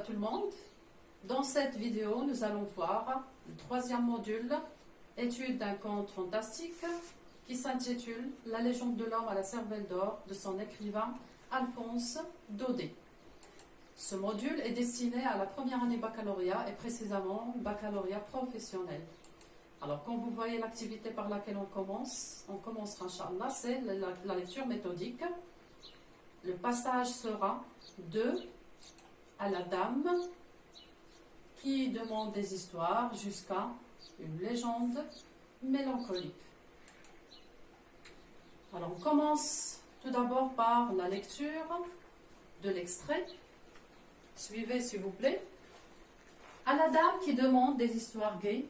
tout le monde. Dans cette vidéo, nous allons voir le troisième module, étude d'un conte fantastique qui s'intitule La légende de l'homme à la cervelle d'or de son écrivain Alphonse Daudet. Ce module est destiné à la première année baccalauréat et précisément baccalauréat professionnel. Alors, quand vous voyez l'activité par laquelle on commencera, Inch'Allah, c'est la lecture méthodique. Le passage sera de à la dame qui demande des histoires jusqu'à une légende mélancolique. Alors, on commence tout d'abord par la lecture de l'extrait. Suivez, s'il vous plaît. À la dame qui demande des histoires gaies.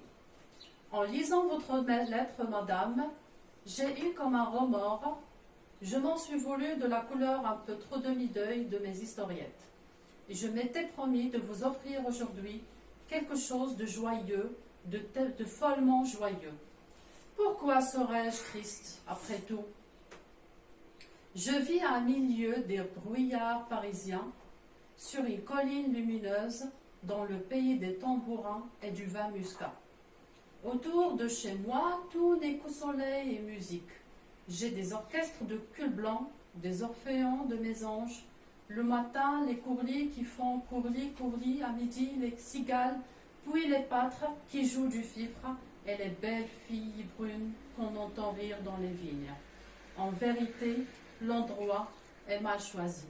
En lisant votre lettre, madame, j'ai eu comme un remords. Je m'en suis voulu de la couleur un peu trop demi-deuil de mes historiettes. Et je m'étais promis de vous offrir aujourd'hui quelque chose de joyeux, de follement joyeux. Pourquoi serais-je triste, après tout? Je vis à un milieu des brouillards parisiens, sur une colline lumineuse, dans le pays des tambourins et du vin muscat. Autour de chez moi, tout n'est que soleil et musique. J'ai des orchestres de culs blancs, des orphéons de mésanges. Le matin, les courlis qui font courlis, à midi, les cigales, puis les pâtres qui jouent du fifre et les belles filles brunes qu'on entend rire dans les vignes. En vérité, l'endroit est mal choisi.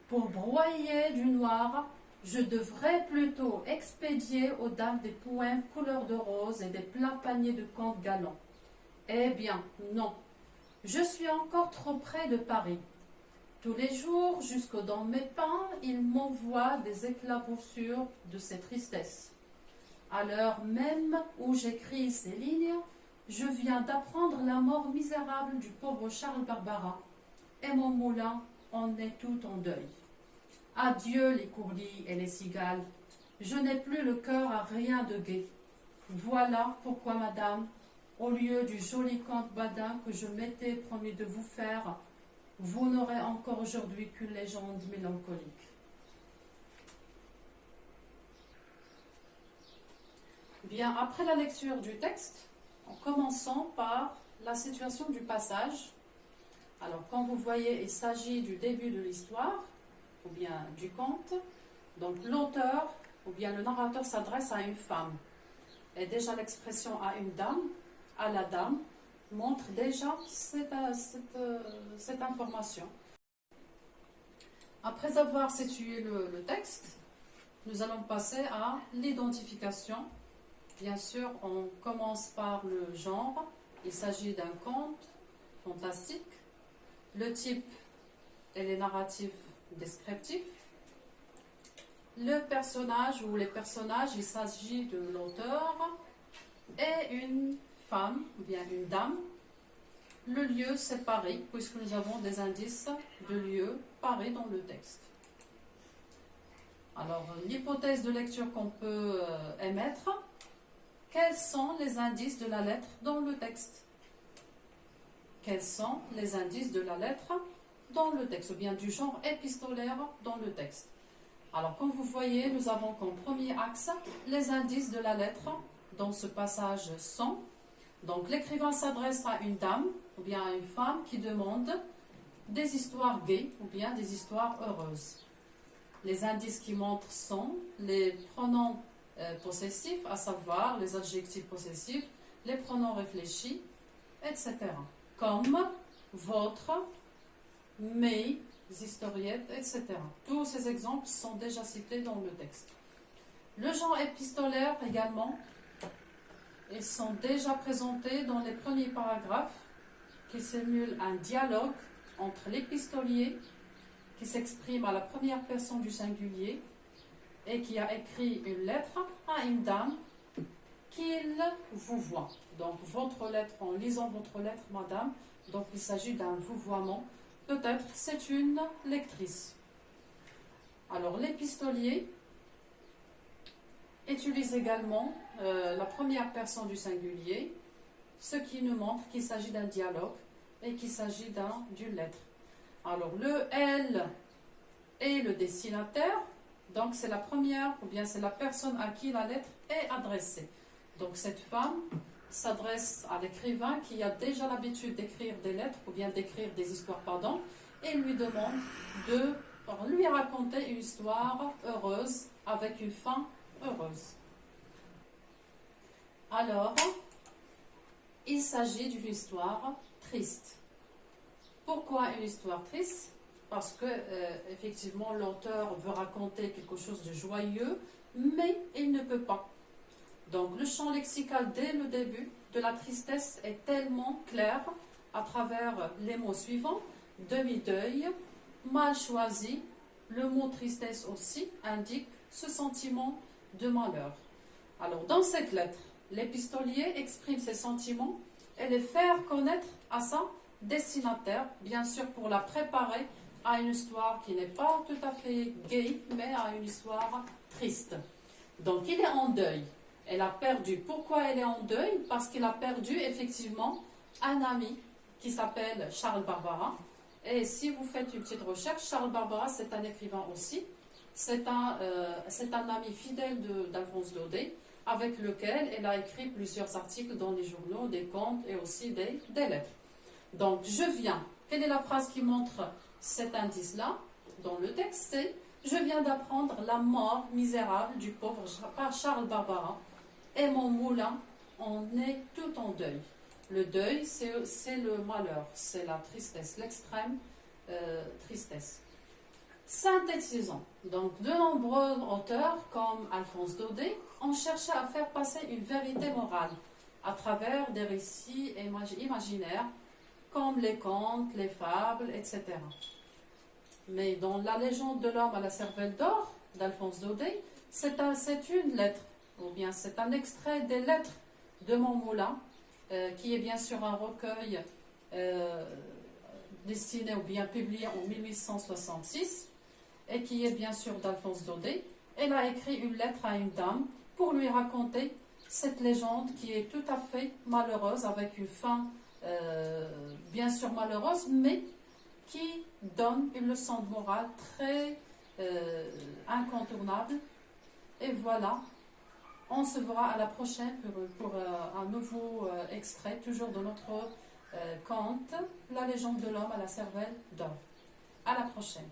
Pour broyer du noir, je devrais plutôt expédier aux dames des poèmes couleur de rose et des pleins paniers de contes galants. Eh bien, non. Je suis encore trop près de Paris. Tous les jours, jusque dans mes pains, il m'envoie des éclaboussures de ses tristesses. À l'heure même où j'écris ces lignes, je viens d'apprendre la mort misérable du pauvre Charles Barbara, et mon moulin en est tout en deuil. Adieu les courlis et les cigales, je n'ai plus le cœur à rien de gai. Voilà pourquoi, madame, au lieu du joli conte badin que je m'étais promis de vous faire, vous n'aurez encore aujourd'hui qu'une légende mélancolique. Bien, après la lecture du texte, en commençant par la situation du passage. Alors, quand vous voyez, il s'agit du début de l'histoire, ou bien du conte. Donc, l'auteur, ou bien le narrateur s'adresse à une femme. Et déjà, l'expression à une dame, à la dame, montre déjà cette information. Après avoir situé le texte, nous allons passer à l'identification. Bien sûr, on commence par le genre. Il s'agit d'un conte fantastique. Le type et les narratifs descriptifs. Le personnage ou les personnages, il s'agit de l'auteur et une femme, ou bien une dame. Le lieu, c'est Paris, puisque nous avons des indices de lieu Paris dans le texte. Alors, l'hypothèse de lecture qu'on peut émettre, quels sont les indices de la lettre dans le texte? Quels sont les indices de la lettre dans le texte, ou bien du genre épistolaire dans le texte? Alors, comme vous voyez, nous avons comme premier axe les indices de la lettre dans ce passage sont. Donc, l'écrivain s'adresse à une dame, ou bien à une femme qui demande des histoires gaies, ou bien des histoires heureuses. Les indices qui montrent sont les pronoms possessifs, à savoir les adjectifs possessifs, les pronoms réfléchis, etc. Comme votre, mes historiettes, etc. Tous ces exemples sont déjà cités dans le texte. Le genre épistolaire également, ils sont déjà présentés dans les premiers paragraphes qui simulent un dialogue entre l'épistolier qui s'exprime à la première personne du singulier et qui a écrit une lettre à une dame qu'il vous voit. Donc, votre lettre, en lisant votre lettre, madame, donc il s'agit d'un vouvoiement. Peut-être c'est une lectrice. Alors, l'épistolier utilise également la première personne du singulier, ce qui nous montre qu'il s'agit d'un dialogue et qu'il s'agit d'une lettre. Alors, le « elle » est le destinataire, Donc c'est la première, ou bien c'est la personne à qui la lettre est adressée. Donc cette femme s'adresse à l'écrivain qui a déjà l'habitude d'écrire des lettres, ou bien d'écrire des histoires, pardon, et lui demande de lui raconter une histoire heureuse, avec une fin heureuse. Alors, il s'agit d'une histoire triste. Pourquoi une histoire triste? Parce que, effectivement, l'auteur veut raconter quelque chose de joyeux, mais il ne peut pas. Donc, le champ lexical, dès le début, de la tristesse est tellement clair à travers les mots suivants. Demi-deuil, mal choisi, le mot tristesse aussi indique ce sentiment de malheur. Alors, dans cette lettre, l'épistolier exprime ses sentiments et les faire connaître à sa destinataire, bien sûr pour la préparer à une histoire qui n'est pas tout à fait gaie, mais à une histoire triste. Donc il est en deuil. Elle a perdu. Pourquoi elle est en deuil? Parce qu'il a perdu effectivement un ami qui s'appelle Charles Barbara. Et si vous faites une petite recherche, Charles Barbara, c'est un écrivain aussi. C'est un ami fidèle d'Alphonse Daudet, avec lequel elle a écrit plusieurs articles dans les journaux, des contes et aussi des lettres. Donc, je viens. Quelle est la phrase qui montre cet indice-là dans le texte? C'est « Je viens d'apprendre la mort misérable du pauvre Charles Barbara et mon moulin en est tout en deuil. » Le deuil, c'est le malheur, c'est la tristesse, l'extrême tristesse. Synthétisons. Donc, de nombreux auteurs, comme Alphonse Daudet, ont cherché à faire passer une vérité morale à travers des récits imaginaires, comme les contes, les fables, etc. Mais dans la légende de l'homme à la cervelle d'or d'Alphonse Daudet, c'est une lettre, ou bien c'est un extrait des lettres de Montmoulin, qui est bien sûr un recueil destiné ou bien publié en 1866, et qui est bien sûr d'Alphonse Daudet. Elle a écrit une lettre à une dame pour lui raconter cette légende qui est tout à fait malheureuse, avec une fin bien sûr malheureuse, mais qui donne une leçon de morale très incontournable. Et voilà, on se verra à la prochaine pour un nouveau extrait, toujours de notre conte, La légende de l'homme à la cervelle d'or. À la prochaine.